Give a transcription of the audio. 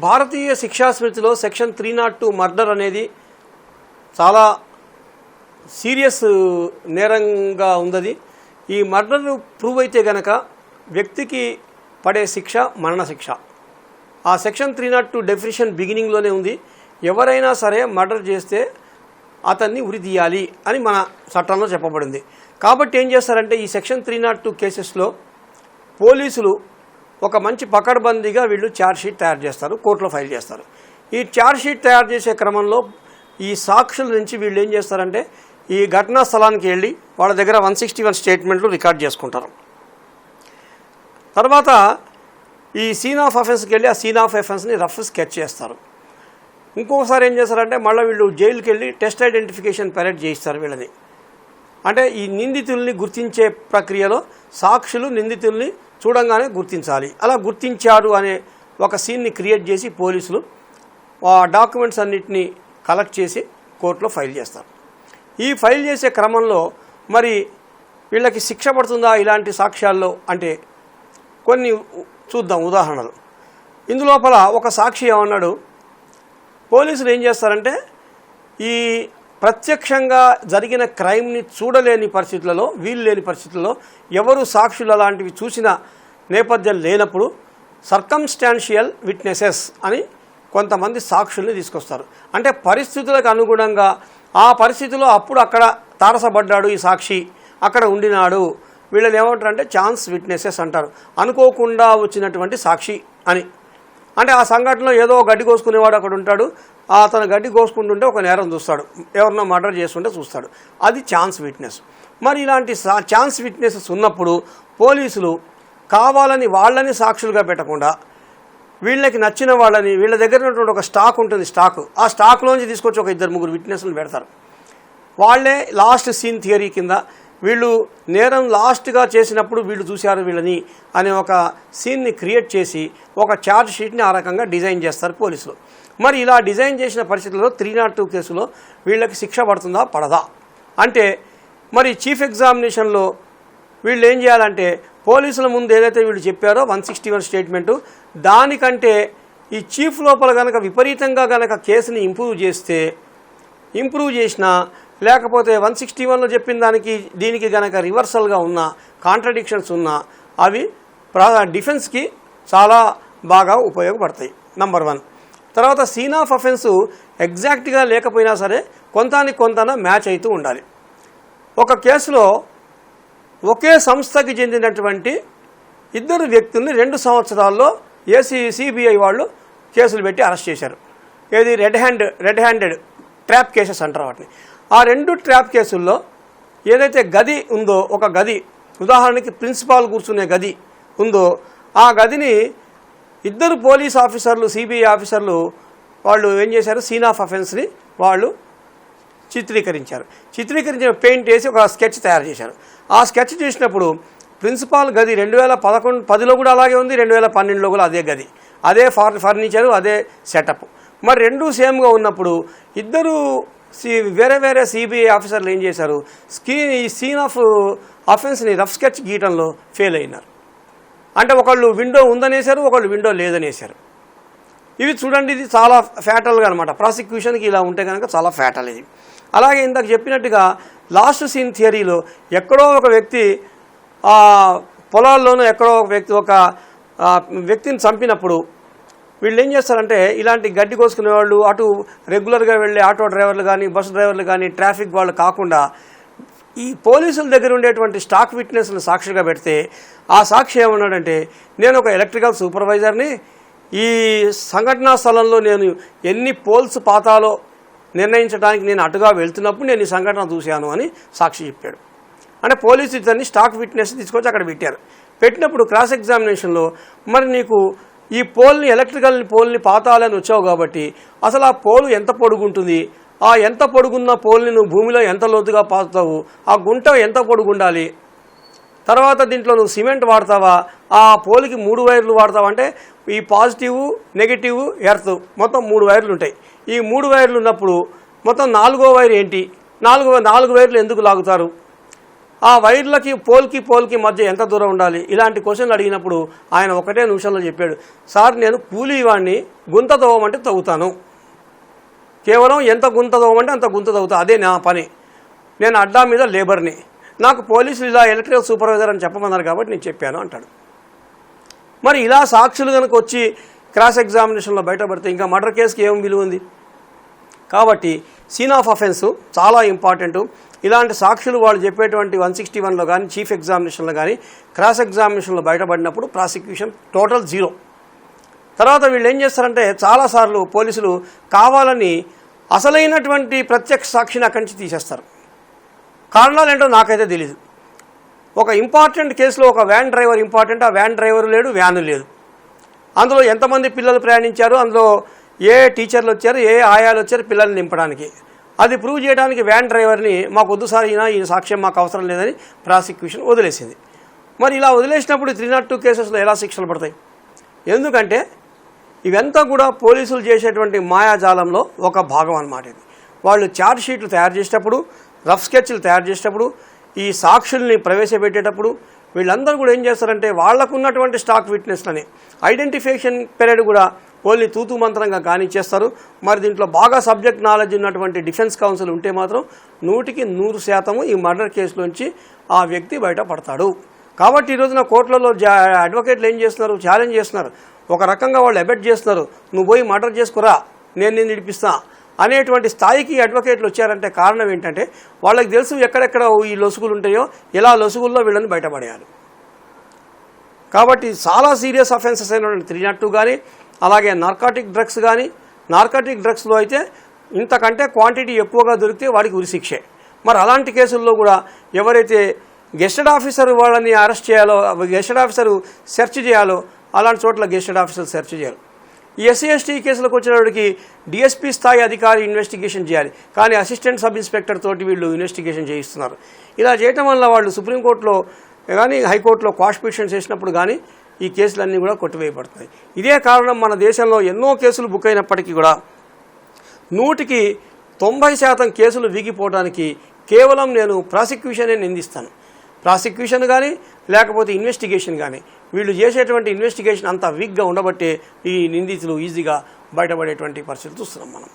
భారతీయ శిక్షా స్మృతిలో section 302 murder అనేది చాలా సీరియస్ నేరంగా ఉంది. ఈ మర్డర్ ప్రూవ్ అయితే గనక వ్యక్తికి పడే శిక్ష మరణశిక్ష. ఆ సెక్షన్ 302 డెఫినిషన్ బిగినింగ్లోనే ఉంది. ఎవరైనా సరే మర్డర్ చేస్తే అతన్ని ఉరి తీయాలి అని మన చట్టంలో చెప్పబడింది. కాబట్టి ఏం చేస్తారంటే ఈ సెక్షన్ 302 కేసెస్లో పోలీసులు ఒక మంచి పకడ్బందీగా వీళ్ళు ఛార్జ్షీట్ తయారు చేస్తారు, కోర్టులో ఫైల్ చేస్తారు. ఈ ఛార్జ్షీట్ తయారు చేసే క్రమంలో ఈ సాక్షుల నుంచి వీళ్ళు ఏం చేస్తారంటే ఈ ఘటనా స్థలానికి వెళ్ళి వాళ్ళ దగ్గర 161 స్టేట్మెంట్లు రికార్డ్ చేసుకుంటారు. తర్వాత ఈ సీన్ ఆఫ్ అఫెన్స్కి వెళ్ళి ఆ సీన్ ఆఫ్ అఫెన్స్ని రఫ్ స్కెచ్ చేస్తారు. ఇంకొకసారి ఏం చేస్తారంటే మళ్ళీ వీళ్ళు జైలుకి వెళ్ళి టెస్ట్ ఐడెంటిఫికేషన్ పరేడ్ చేయిస్తారు వీళ్ళని. అంటే ఈ నిందితుల్ని గుర్తించే ప్రక్రియలో సాక్షులు నిందితుల్ని చూడంగానే గుర్తించాలి. అలా గుర్తించాడు అనే ఒక సీన్ని క్రియేట్ చేసి పోలీసులు ఆ డాక్యుమెంట్స్ అన్నిటినీ కలెక్ట్ చేసి కోర్టులో ఫైల్ చేస్తారు. ఈ ఫైల్ చేసే క్రమంలో మరి వీళ్ళకి శిక్ష పడుతుందా ఇలాంటి సాక్ష్యాల్లో అంటే కొన్ని చూద్దాం ఉదాహరణలు. ఇందులోపల ఒక సాక్షి ఏమన్నాడు, పోలీసులు ఏం చేస్తారంటే ఈ ప్రత్యక్షంగా జరిగిన క్రైమ్ని చూడలేని పరిస్థితులలో, వీలు లేని పరిస్థితుల్లో, ఎవరు సాక్షులు అలాంటివి చూసిన నేపథ్యం లేనప్పుడు సర్కమ్స్టాన్షియల్ విట్నెసెస్ అని కొంతమంది సాక్షుల్ని తీసుకొస్తారు. అంటే పరిస్థితులకు అనుగుణంగా ఆ పరిస్థితిలో అప్పుడు అక్కడ తారసపడ్డాడు ఈ సాక్షి, అక్కడ ఉండినాడు, వీళ్ళని ఏమంటారంటే ఛాన్స్ విట్నెసెస్ అంటారు. అనుకోకుండా వచ్చినటువంటి సాక్షి అని. అంటే ఆ సంఘటనలో ఏదో గడ్డి కోసుకునేవాడు అక్కడ ఉంటాడు, అతను గడ్డి కోసుకుంటుంటే ఒక నేరం చూస్తాడు, ఎవరినో మర్డర్ చేస్తుంటే చూస్తాడు, అది ఛాన్స్ విట్నెస్. మరి ఇలాంటి ఛాన్స్ విట్నెసెస్ ఉన్నప్పుడు పోలీసులు కావాలని వాళ్ళని సాక్షులుగా పెట్టకుండా వీళ్ళకి నచ్చిన వాళ్ళని, వీళ్ళ దగ్గర ఉన్నటువంటి ఒక స్టాక్ ఉంటుంది, ఆ స్టాక్లోంచి తీసుకొచ్చి ఒక 2-3 విట్నెస్లు పెడతారు. వాళ్ళే లాస్ట్ సీన్ థియరీ కింద వీళ్ళు నేరం లాస్ట్గా చేసినప్పుడు వీళ్ళు చూశారు వీళ్ళని అనే ఒక సీన్ని క్రియేట్ చేసి ఒక ఛార్జ్ షీట్ని ఆ రకంగా డిజైన్ చేస్తారు పోలీసులు. మరి ఇలా డిజైన్ చేసిన పరిస్థితుల్లో 302 కేసులో వీళ్ళకి శిక్ష పడుతుందా పడదా అంటే మరి చీఫ్ ఎగ్జామినేషన్లో వీళ్ళు ఏం చేయాలంటే పోలీసుల ముందు ఏదైతే వీళ్ళు చెప్పారో 161 స్టేట్మెంటు, దానికంటే ఈ చీఫ్ లోపల కనుక విపరీతంగా కనుక కేసుని ఇంప్రూవ్ చేసినా లేకపోతే 161లో చెప్పిన దానికి దీనికి కనుక రివర్సల్గా ఉన్న కాంట్రడిక్షన్స్ ఉన్నా అవి డిఫెన్స్కి చాలా బాగా ఉపయోగపడతాయి. నంబర్ 1. తర్వాత సీన్ ఆఫ్ అఫెన్స్ ఎగ్జాక్ట్గా లేకపోయినా సరే కొంత మ్యాచ్ అవుతూ ఉండాలి. ఒక కేసులో ఒకే సంస్థకి చెందినటువంటి 2 వ్యక్తుల్ని 2 సంవత్సరాల్లో సిబిఐ వాళ్ళు కేసులు పెట్టి అరెస్ట్ చేశారు. ఏది రెడ్ హ్యాండెడ్ ట్రాప్ కేసెస్ అంటారు వాటిని. ఆ 2 ట్రాప్ కేసుల్లో ఏదైతే గది ఉందో, ఒక గది ఉదాహరణకి ప్రిన్సిపాల్ కూర్చునే గది ఉందో, ఆ గదిని 2 పోలీస్ ఆఫీసర్లు, సిబిఐ ఆఫీసర్లు వాళ్ళు ఏం చేశారు, సీన్ ఆఫ్ అఫెన్స్ని వాళ్ళు చిత్రీకరించిన పెయింట్ వేసి ఒక స్కెచ్ తయారు చేశారు. ఆ స్కెచ్ చేసినప్పుడు ప్రిన్సిపాల్ గది 2010లో కూడా అలాగే ఉంది, 2012లో కూడా అదే గది, అదే ఫర్నిచరు, అదే సెటప్. మరి 2 సేమ్గా ఉన్నప్పుడు 2 వేరే సిబిఐ ఆఫీసర్లు ఏం చేశారు, ఈ సీన్ ఆఫ్ అఫెన్స్ని రఫ్ స్కెచ్ గీయటంలో ఫెయిల్ అయినారు. అంటే ఒకళ్ళు విండో ఉందనేశారు, ఒకళ్ళు విండో లేదనేశారు. ఇవి చూడండి, ఇది చాలా ఫ్యాటల్గా అనమాట. ప్రాసిక్యూషన్కి ఇలా ఉంటే కనుక చాలా ఫ్యాటల్ ఇది. అలాగే ఇందాక చెప్పినట్టుగా లాస్ట్ సీన్ థియరీలో ఎక్కడో ఒక వ్యక్తి పొలాల్లోనూ ఎక్కడో ఒక వ్యక్తిని చంపినప్పుడు వీళ్ళు ఏం చేస్తారంటే ఇలాంటి గడ్డి కోసుకునేవాళ్ళు, అటు రెగ్యులర్గా వెళ్ళే ఆటో డ్రైవర్లు కానీ, బస్సు డ్రైవర్లు కానీ, ట్రాఫిక్ వాళ్ళు కాకుండా ఈ పోలీసుల దగ్గర ఉండేటువంటి స్టాక్ విట్నెస్లు సాక్షిగా పెడితే ఆ సాక్షి ఏమన్నాడంటే, నేను ఒక ఎలక్ట్రికల్ సూపర్వైజర్ని, ఈ సంఘటనా స్థలంలో నేను ఎన్ని పోల్స్ పాతాలో నిర్ణయించడానికి నేను అటుగా వెళ్తున్నప్పుడు నేను ఈ సంఘటన చూశాను అని సాక్షి చెప్పాడు. అంటే పోలీసు ఇతన్ని స్టాక్ విట్నెస్ తీసుకొచ్చి అక్కడ పెట్టినప్పుడు క్రాస్ ఎగ్జామినేషన్లో మరి నీకు ఈ పోల్ని, ఎలక్ట్రికల్ పోల్ని పాతాలని వచ్చావు కాబట్టి అసలు ఆ పోలు ఎంత పొడుగుంటుంది, ఆ ఎంత పొడుగున్న పోల్ని నువ్వు భూమిలో ఎంత లోతుగా పాతావు, ఆ గుంట ఎంత పొడుగుండాలి, తర్వాత దీంట్లో నువ్వు సిమెంట్ వాడతావా, ఆ పోల్కి 3 వైర్లు వాడతావా, అంటే ఈ పాజిటివ్, నెగిటివ్, ఎర్త్ మొత్తం 3 వైర్లు ఉంటాయి. ఈ 3 వైర్లు ఉన్నప్పుడు మొత్తం 4వ వైర్ ఏంటి, 4 వైర్లు ఎందుకు లాగుతారు, ఆ వైర్లకి పోల్కి మధ్య ఎంత దూరం ఉండాలి, ఇలాంటి క్వశ్చన్లు అడిగినప్పుడు ఆయన ఒకటే నిమిషంలో చెప్పాడు, సార్ నేను కూలీ వాడిని, గుంత తవ్వమంటే తవ్వుతాను, కేవలం ఎంత గుంత తవ్వమంటే అంత గుంత తవ్వుతా, అదే నా పని, నేను అడ్డా మీద లేబర్ని, నాకు పోలీసులు ఇలా ఎలక్ట్రికల్ సూపర్వైజర్ అని చెప్పమన్నారు కాబట్టి నేను చెప్పాను అంటాడు. మరి ఇలా సాక్షులు కనుక వచ్చి క్రాస్ ఎగ్జామినేషన్లో బయటపడితే ఇంకా మర్డర్ కేసుకి ఏం విలువ ఉంది? కాబట్టి సీన్ ఆఫ్ అఫెన్స్ చాలా ఇంపార్టెంట్. ఇలాంటి సాక్షులు వాళ్ళు చెప్పేటువంటి 161లో కానీ చీఫ్ ఎగ్జామినేషన్లో కానీ క్రాస్ ఎగ్జామినేషన్లో బయటపడినప్పుడు ప్రాసిక్యూషన్ టోటల్ 0. తర్వాత వీళ్ళు ఏం చేస్తారంటే చాలాసార్లు పోలీసులు కావాలని అసలైనటువంటి ప్రత్యక్ష సాక్షిని అక్కడి నుంచి తీసేస్తారు. కారణాలు ఏంటో నాకైతే తెలీదు. ఒక ఇంపార్టెంట్ కేసులో ఒక వ్యాన్ డ్రైవర్ ఇంపార్టెంట్, ఆ వ్యాన్ డ్రైవర్ లేడు, వ్యాను లేదు, అందులో ఎంతమంది పిల్లలు ప్రయాణించారు, అందులో ఏ టీచర్లు వచ్చారు, ఏ ఆయాలు వచ్చారు పిల్లల్ని నింపడానికి, అది ప్రూవ్ చేయడానికి వ్యాన్ డ్రైవర్ని మాకు వద్దు సార్, ఈ సాక్ష్యం మాకు అవసరం లేదని ప్రాసిక్యూషన్ వదిలేసింది. మరి ఇలా వదిలేసినప్పుడు 302 కేసెస్లో ఎలా శిక్షలు పడతాయి? ఎందుకంటే ఇవంతా కూడా పోలీసులు చేసేటువంటి మాయాజాలంలో ఒక భాగం అన్నమాట. ఇది వాళ్ళు ఛార్జ్ షీట్లు తయారు చేసేటప్పుడు, రఫ్ స్కెచ్లు తయారు చేసేటప్పుడు, ఈ సాక్షుల్ని ప్రవేశపెట్టేటప్పుడు వీళ్ళందరూ కూడా ఏం చేస్తారంటే వాళ్లకున్నటువంటి స్టాక్ విట్నెస్లని ఐడెంటిఫికేషన్ పీరియడ్ కూడా ఓన్లీ తూతూ మంత్రంగా కానిచ్చేస్తారు. మరి దీంట్లో బాగా సబ్జెక్ట్ నాలెడ్జ్ ఉన్నటువంటి డిఫెన్స్ కౌన్సిల్ ఉంటే మాత్రం 100% ఈ మర్డర్ కేసులోంచి ఆ వ్యక్తి బయటపడతాడు. కాబట్టి ఈరోజున కోర్టులలో అడ్వకేట్లు ఏం చేస్తున్నారు, ఛాలెంజ్ చేస్తున్నారు, ఒక రకంగా వాళ్ళు అబెట్ చేస్తున్నారు, నువ్వు పోయి మర్డర్ చేసుకురా నేను నిన్ను ఇడిపిస్తా అనేటువంటి స్థాయికి అడ్వకేట్లు వచ్చారంటే కారణం ఏంటంటే వాళ్ళకి తెలుసు ఎక్కడెక్కడ ఈ లొసుగులు ఉంటాయో, ఎలా లొసుగుల్లో వీళ్ళని బయటపడేయాలి. కాబట్టి చాలా సీరియస్ అఫెన్సెస్ అయినటువంటి 302 కానీ, అలాగే నార్కాటిక్ డ్రగ్స్ కానీ, నార్కాటిక్ డ్రగ్స్లో అయితే ఇంతకంటే క్వాంటిటీ ఎక్కువగా దొరికితే వాడికి ఉరిశిక్షే. మరి అలాంటి కేసుల్లో కూడా ఎవరైతే గెస్టెడ్ ఆఫీసర్ వాళ్ళని అరెస్ట్ చేయాలో, గెస్టెడ్ ఆఫీసర్ సెర్చ్ చేయాలో అలాంటి చోట్ల గెస్టెడ్ ఆఫీసర్ సెర్చ్ చేయాలి. ఈ ఎస్సీ ఎస్టీ కేసులకు వచ్చినప్పటికి డిఎస్పీ స్థాయి అధికారి ఇన్వెస్టిగేషన్ చేయాలి, కానీ అసిస్టెంట్ సబ్ ఇన్స్పెక్టర్ తోటి వీళ్ళు ఇన్వెస్టిగేషన్ చేయిస్తున్నారు. ఇలా చేయటం వల్ల వాళ్ళు సుప్రీంకోర్టులో కానీ హైకోర్టులో క్వాష్ పిటిషన్స్ చేసినప్పుడు కానీ ఈ కేసులన్నీ కూడా కొట్టివేయబడుతున్నాయి. ఇదే కారణం మన దేశంలో ఎన్నో కేసులు బుక్ అయినప్పటికీ కూడా 100% కేసులు వీగిపోవడానికి కేవలం నేను ప్రాసిక్యూషనే నిందిస్తాను. ప్రాసిక్యూషన్ కానీ లేకపోతే ఇన్వెస్టిగేషన్ కానీ వీళ్ళు చేసేటువంటి ఇన్వెస్టిగేషన్ అంతా వీక్గా ఉండబట్టే ఈ నిందితులు ఈజీగా బయటపడేటువంటి పరిస్థితులు చూస్తున్నాం మనం.